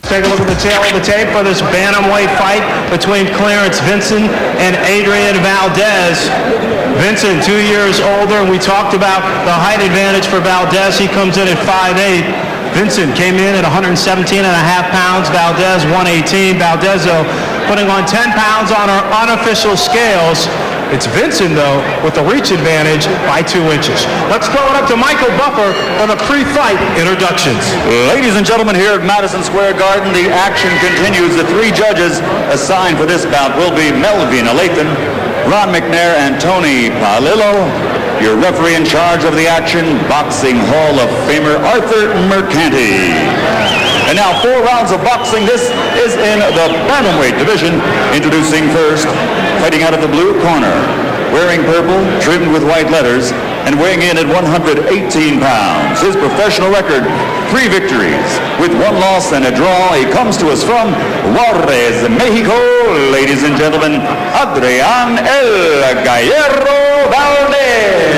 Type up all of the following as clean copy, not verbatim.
Take a look at the tail of the tape for this bantamweight fight between Clarence Vinson and Adrian Valdez. Vinson, 2 years older, and we talked about the height advantage for Valdez. He comes in at 5'8". Vinson came in at 117.5 pounds. Valdez, 118. Valdez, though, putting on 10 pounds on our unofficial scales. It's Vinson, though, with the reach advantage by 2 inches. Let's throw it up to Michael Buffer for the pre-fight introductions. Ladies and gentlemen, here at Madison Square Garden, the action continues. The 3 judges assigned for this bout will be Melvin Alathan, Ron McNair, and Tony Palillo. Your referee in charge of the action, Boxing Hall of Famer Arthur Mercanti. And now 4 rounds of boxing. This is in the bantamweight division. Introducing first, fighting out of the blue corner, wearing purple, trimmed with white letters, and weighing in at 118 pounds. His professional record, 3 victories, with 1 loss and a draw. He comes to us from Juarez, Mexico. Ladies and gentlemen, Adrian El Gallero Valdez.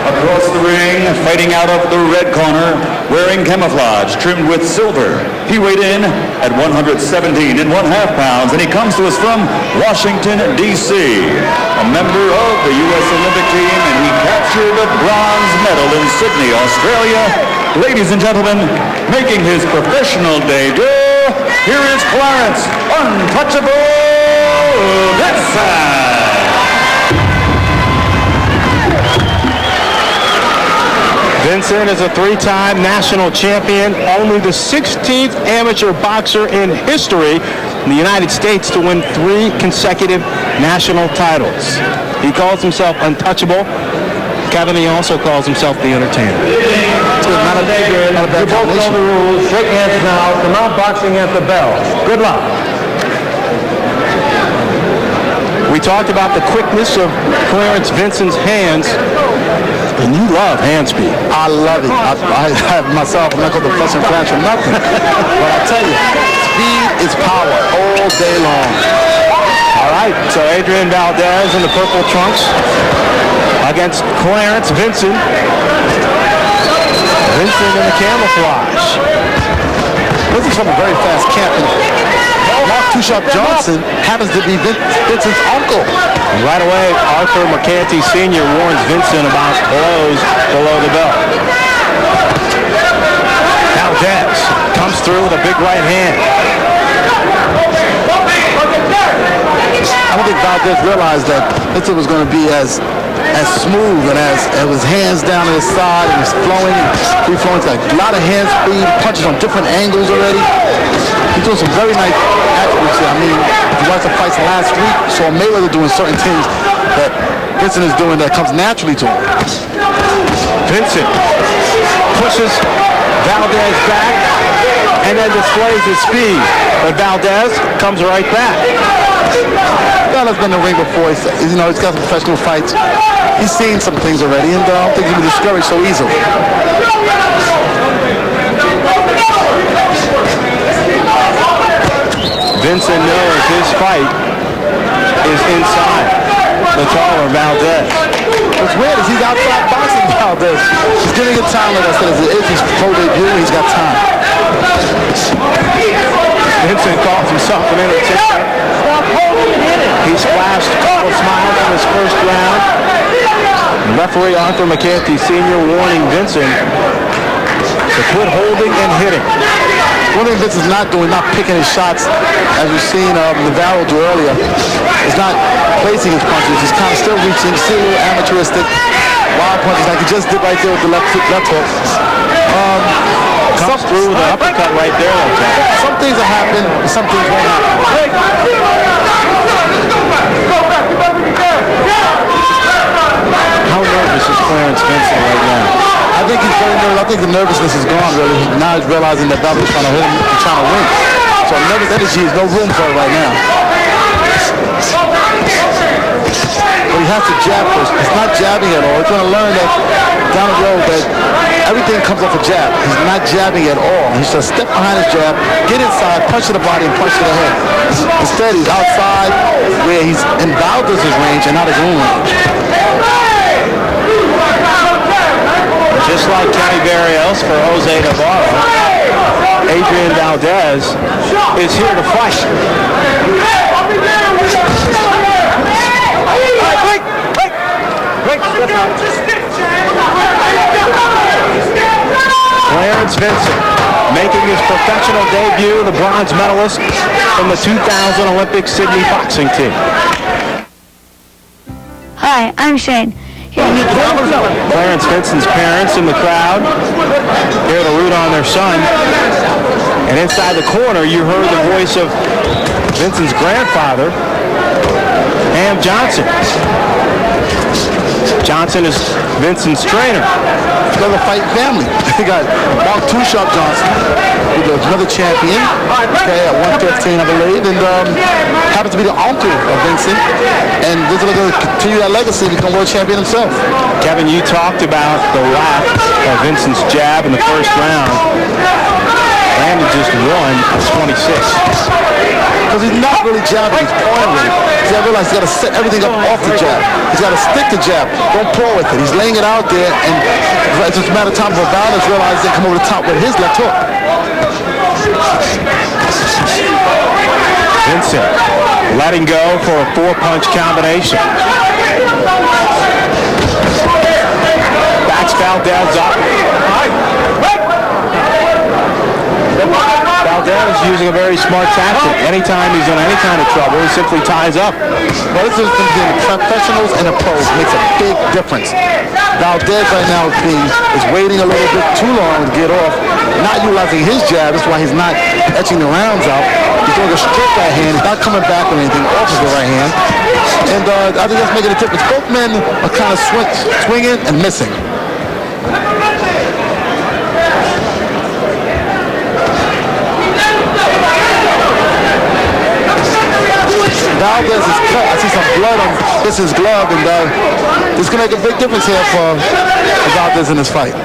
Across the ring, fighting out of the red corner, wearing camouflage, trimmed with silver. He weighed in at 117.5 pounds, and he comes to us from Washington, D.C., a member of the U.S. Olympic team, and he captured a bronze medal in Sydney, Australia. Ladies and gentlemen, making his professional debut, here is Clarence Untouchable Vinson. Vinson is a 3-time national champion, only the 16th amateur boxer in history in the United States to win 3 consecutive national titles. He calls himself untouchable. Kevin, he also calls himself the entertainer. You both know the rules. Shake hands now. Come out boxing at the bell. Good luck. We talked about the quickness of Clarence Vinson's hands. And you love hand speed. I love it. I have myself, I'm not going to fuss and flash or nothing. But I tell you, speed is power all day long. All right, so Adrian Valdez in the purple trunks against Clarence Vinson. Vinson in the camouflage. This is from a very fast camp. Mark Too Sharp Johnson happens to be Vinson's uncle. And right away, Arthur Mercanti Sr. warns Vinson about blows below the belt. Valdez comes through with a big right hand. I don't think Valdez realized that Vinson was going to be as smooth and as with his hands down to his side and he's flowing, free flowing. He's got a lot of hand speed, punches on different angles already. He's doing some very nice accuracy. I mean, if you watch the fights last week, you saw Mayweather doing certain things that Vinson is doing that comes naturally to him. Vinson pushes Valdez back and then displays his speed. But Valdez comes right back. Valdez been in the ring before. He's got some professional fights. He's seen some things already, and I don't think he'll be discouraged so easily. Vincent knows his fight is inside the taller Valdez. What's weird is he's outside boxing Valdez. He's giving it time, like I said, as it is his pro debut, he's got time. Vincent calls himself an entertainer. He splashed a couple smiles in his first round. Referee Arthur Mercanti Sr. warning Vincent to quit holding and hitting. One thing Vince is not doing, not picking his shots, as we've seen Navarro do earlier, is not placing his punches. He's kind of still reaching, still a little amateuristic, wild punches like he just did right there with the left hook. Comes through with an uppercut right there. Some things will happen, and some things won't happen. How nervous is Clarence Vinson right now? I think he's very nervous. I think the nervousness is gone, really. Now he's realizing that Valdez is trying to hit him and trying to win. So nervous energy is no room for it right now. But he has to jab first. He's not jabbing at all. He's going to learn that down the road that everything comes off a jab. He's not jabbing at all. He's just step behind his jab, get inside, punch to the body, and punch to the head. Instead, he's outside where he's in Valdez's range and not his own range. Valdez is here to fight. Clarence Vinson making his professional debut, the bronze medalist from the 2000 Olympic Sydney boxing team. Hi, I'm Shane. Clarence Vinson's parents in the crowd here to root on their son. And inside the corner, you heard the voice of Vinson's grandfather, Ham Johnson. Johnson is Vinson's trainer. Another fight family. They got Mark Two Sharp Johnson, who's another champion, okay, at 115, I believe, and happens to be the uncle of Vincent. And this is going to continue that legacy, become world champion himself. Kevin, you talked about the lack of Vincent's jab in the first round. Landon just won at 26. Because he's not really jabbing, he's pulling with it. He's got to realize he's got to set everything up off the jab. He's got to stick the jab, don't pull with it. He's laying it out there, and it's just a matter of time for Valdez realizes they come over the top with his left hook. Vincent letting go for a four-punch combination. Backs Valdez up. Valdez is using a very smart tactic. Anytime he's in any kind of trouble, he simply ties up. Well, this is between the professionals and the pros. Makes a big difference. Valdez right now is waiting a little bit too long to get off, not utilizing his jab. That's why he's not etching the rounds out. He's throwing a straight right hand. He's not coming back or anything off of the right hand. And I think that's making a difference. Both men are kind of swinging and missing. Valdez is cut. I see some blood on his glove, and this can make a big difference here for Valdez in this fight.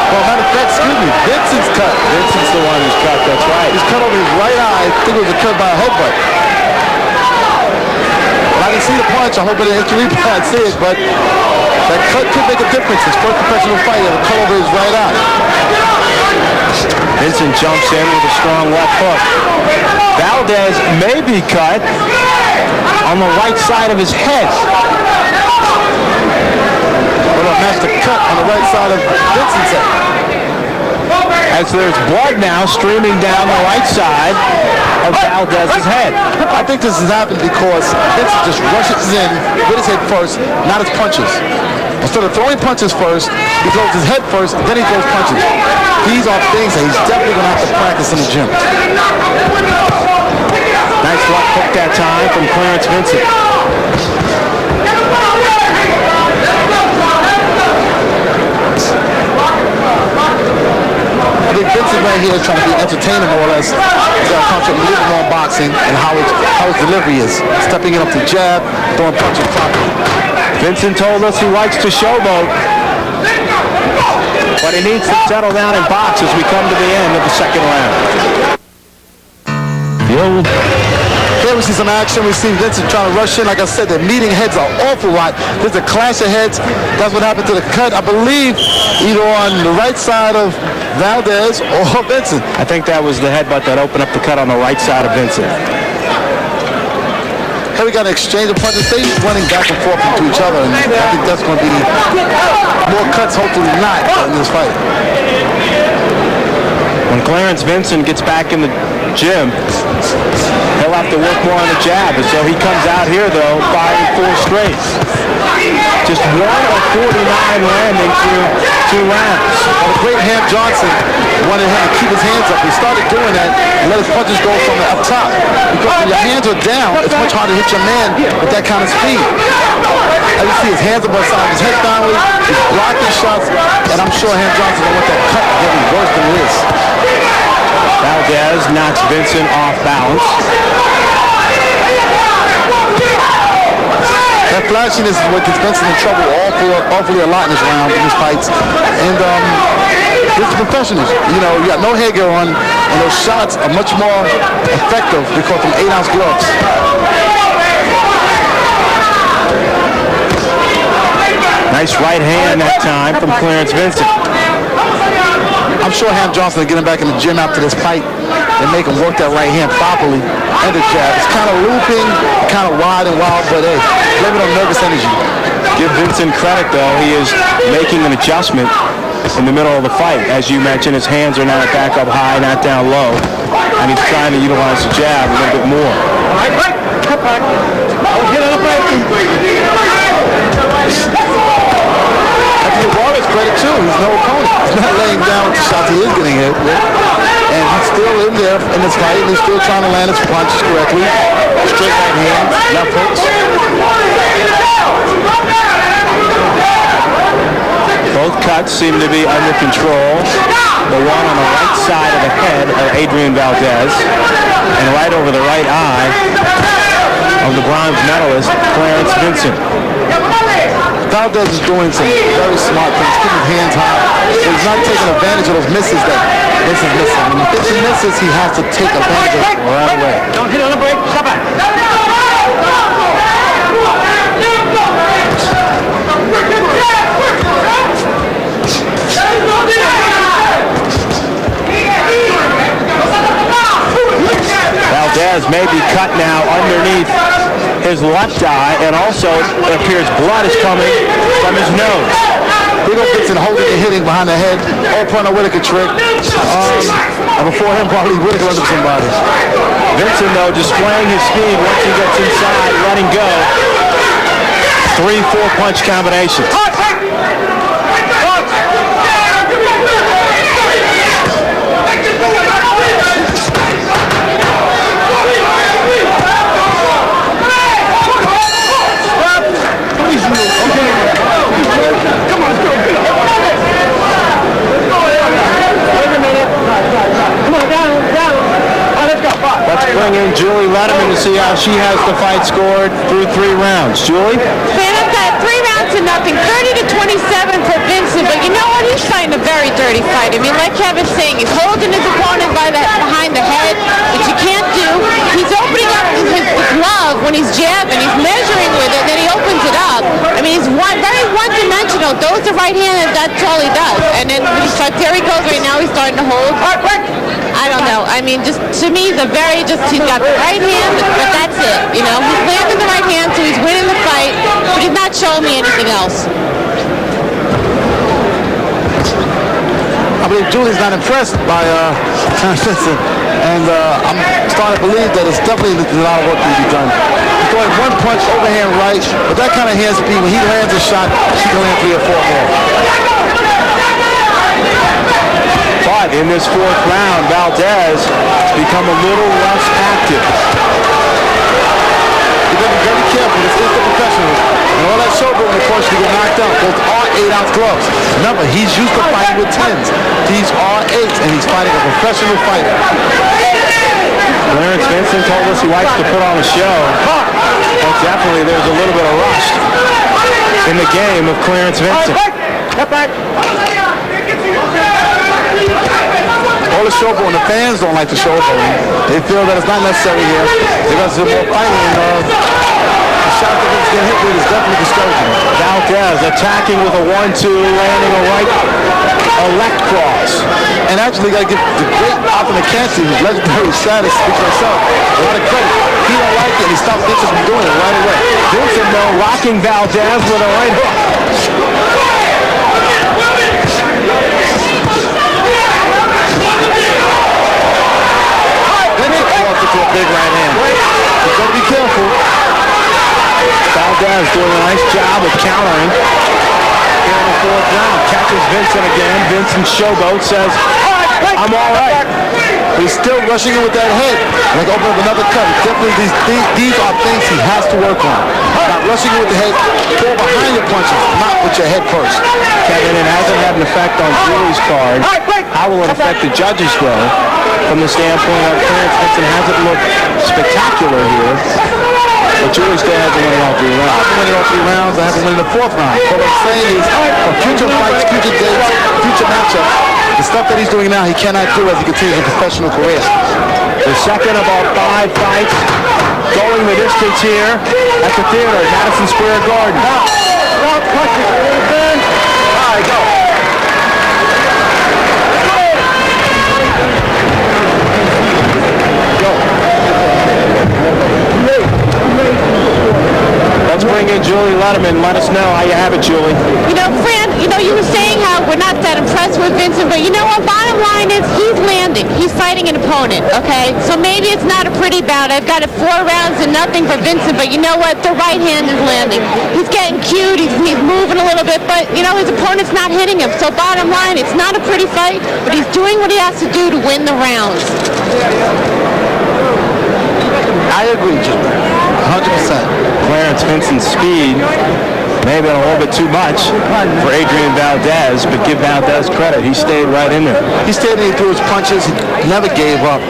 Well, matter of fact, excuse me, Vincent's cut. Vincent's the one who's cut, that's right. He's cut over his right eye. I think it was a cut by a headbutt. Well, I didn't see the punch. I'm hoping it's a replay. I see it, but that cut could make a difference. His first professional fight, he had a cut over his right eye. Vincent jumps in with a strong left hook. Valdez may be cut on the right side of his head. Well, that's the cut on the right side of Vincent's head. As there's blood now streaming down the right side of Valdez's head. I think this has happened because Vincent just rushes in with his head first, not his punches. Instead of throwing punches first, he throws his head first, then he throws punches. These are things that he's definitely going to have to practice in the gym. Nice left hook that time from Clarence Vinson. I think Vincent right here is trying to be entertaining more or less. He's got to concentrate a little more on boxing and how his delivery is. Stepping in up the jab, throwing punches properly. Vincent told us he likes to showboat, but he needs to settle down and box as we come to the end of the second round. Here we see some action. We see Vincent trying to rush in. Like I said, they're meeting heads an awful lot. There's a clash of heads. That's what happened to the cut, I believe, either on the right side of Valdez or Vincent. I think that was the headbutt that opened up the cut on the right side of Vincent. Here we got an exchange of punches. They running back and forth into each other, and I think that's going to be more cuts, hopefully not, in this fight. When Clarence Vinson gets back in the gym, he'll have to work more on the jab. So he comes out here, though, firing 4 straight. Just 1 of 49 landing through 2 rounds. Well, the great Ham Johnson wanted him to keep his hands up. He started doing that and let his punches go from the up top. Because when your hands are down, it's much harder to hit your man with that kind of speed. As you see, his hands are both sides, his head downwards, he's blocking shots, and I'm sure Ham Johnson will want that cut to get worse than it is. Valdez knocks Vinson off balance. That flashiness is what gets Vinson in trouble awfully a lot in this round, in these fights. And this is professionals. You know, you got no headgear on, and those shots are much more effective because of 8-ounce gloves. Nice right hand that time from Clarence Vinson. I'm sure Ham Johnson will get him back in the gym after this fight and make him work that right hand properly and the jab. It's kind of looping, kind of wide and wild, but hey, blame it on nervous energy. Give Vinson credit, though. He is making an adjustment in the middle of the fight. As you mentioned, his hands are now back up high, not down low, and he's trying to utilize the jab a little bit more. All right, break. Cut back. Get on the break. I give Wallace credit too. He's no opponent. He's not laying down with the shots he is getting hit with. And he's still in there in this fight, and he's still trying to land his punches correctly. Straight right hands, left hooks. Both cuts seem to be under control. The one on the right side of the head of Adrian Valdez, and right over the right eye of the bronze medalist, Clarence Vinson. Valdez is doing some very smart things, keeping his hands high. So he's not taking advantage of those misses that Vinson's missing. When Vinson misses, he has to take advantage of it right away. Don't hit on the break. Stop back. Valdez may be cut now underneath his left eye, and also it appears blood is coming from his nose. Big old Vinson holding and hitting behind the head. All point of Whitaker trick. And before him, probably Whitaker under somebody. Vinson, though, displaying his speed once he gets inside, letting go. 3-4 punch combinations. Let's bring in Julie Letterman to see how she has the fight scored through 3 rounds. Julie? Phantom's got 3 rounds to nothing, 30-27 for Vincent, but you know what? He's fighting a very dirty fight. I mean, like Kevin's saying, he's holding his opponent behind the head, which you can't do. He's opening up his glove when he's jabbing. He's measuring with it, then he opens it up. I mean, he's very one-dimensional. Those are right-handed, that's all he does. And then there he goes right now, he's starting to hold. I don't know. I mean, just to me, he's got the right hand, but that's it. You know, he's landing the right hand, so he's winning the fight, but he's not showing me anything else. I believe Julie's not impressed by Clarence Vinson, and I'm starting to believe that it's definitely a lot of work to be done. He's throwing one punch, overhand right, but that kind of hand speed, when he lands a shot, she can land 3 or 4 more. But in this 4th round, Valdez become a little less active. You got to be very careful. This is the professional. And all that showboating, of course, you get knocked out. Those are 8-ounce gloves. Remember, he's used to fighting with 10s. These are 8s, and he's fighting a professional fighter. Clarence Vinson told us he likes to put on a show. But definitely there's a little bit of rust in the game of Clarence Vinson. Cut back. All the showboating, the fans don't like the showboating. They feel that it's not necessary here. They got some more fighting, and the shot that he's getting hit with is definitely discouraging. Valdez attacking with a 1-2, landing a right left cross. And actually, got to give the great Arthur McKenzie, who's legendary status, speak for himself, a lot of credit. He don't like it, and he stopped Vincent from doing it right away. Vinson, though, rocking Valdez with a right hook. To a big right hand. You've got to be careful. Valdez doing a nice job of countering here in the 4th round. Catches Vinson again. Vincent showboat says, I'm all right. But he's still rushing in with that head. Like open up another cut. Definitely these are things he has to work on. Not rushing in with the head. Fall behind your punches, not with your head first. Kevin, it hasn't had an effect on Julie's card. How will it affect the judges, though, from the standpoint of Clarence Vinson hasn't looked spectacular here, but Julie still hasn't won all 3 rounds. I haven't won all 3 rounds. I haven't won in the 4th round. What I'm saying is, for future fights, future dates, future matchups, the stuff that he's doing now, he cannot do as he continues his professional career. The second of our 5 fights going the distance here at the theater at Madison Square Garden. All right, go. Hey, Julie Letterman, let us know how you have it, Julie. You know, Fran, you were saying how we're not that impressed with Vincent, but you know what? Bottom line is he's landing. He's fighting an opponent, okay? So maybe it's not a pretty bout. I've got it 4 rounds to nothing for Vincent, but you know what? The right hand is landing. He's getting cute. He's moving a little bit, but, his opponent's not hitting him. So bottom line, it's not a pretty fight, but he's doing what he has to do to win the rounds. I agree, Jim. 100%. Clarence Vinson's speed may have been a little bit too much for Adrian Valdez, but give Valdez credit. He stayed right in there. He stayed in, he threw his punches, he never gave up.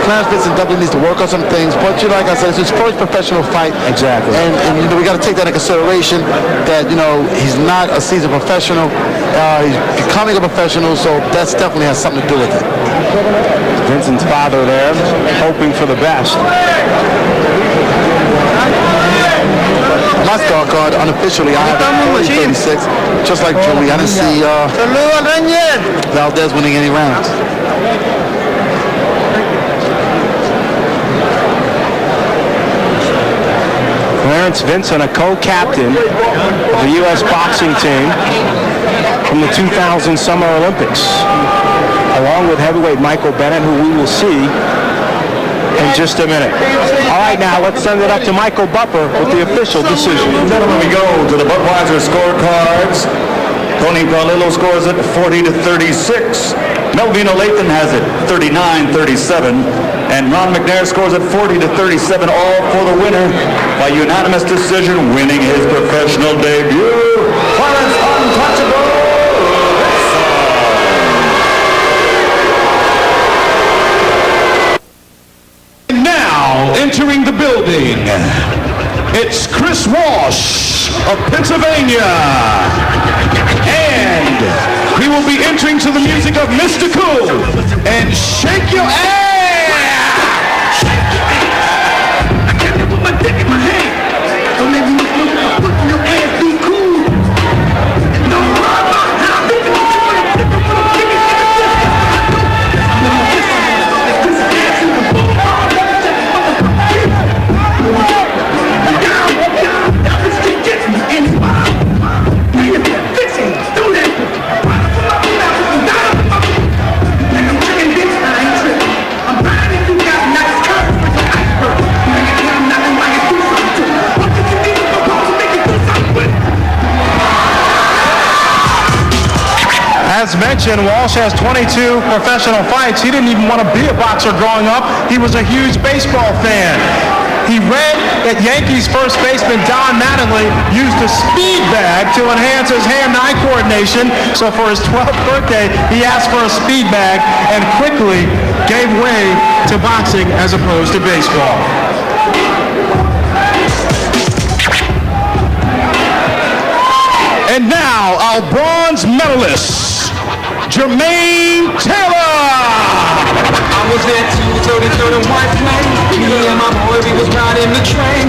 Clarence Vinson definitely needs to work on some things, but like I said, it's his first professional fight. Exactly. And we got to take that into consideration that, he's not a seasoned professional. He's becoming a professional, so that's definitely has something to do with it. Vinson's father there, hoping for the best. My scorecard, unofficially, I have 40-36, just like Julie. I didn't see Valdez winning any rounds. Clarence Vinson, a co-captain of the U.S. boxing team from the 2000 Summer Olympics, along with heavyweight Michael Bennett, who we will see in just a minute. All right, now let's send it up to Michael Bupper with the official decision. Gentlemen, we go to the Budweiser scorecards. Tony Paolillo scores it 40-36. Melvin Olathan has it 39-37. And Ron McNair scores it 40-37, all for the winner by unanimous decision, winning his professional debut. Clarence Untouchable Vinson. Now entering the building, it's Chris Walsh of Pennsylvania. And he will be entering to the music of Mr. Cool and Shake Your Ass. As mentioned, Walsh has 22 professional fights. He didn't even want to be a boxer growing up. He was a huge baseball fan. He read that Yankees first baseman Don Mattingly used a speed bag to enhance his hand-eye coordination. So for his 12th birthday, he asked for a speed bag and quickly gave way to boxing as opposed to baseball. And now, our bronze medalist, Jermaine Taylor. I was there too, so they threw the white flag. Me and my boy, we was riding the train.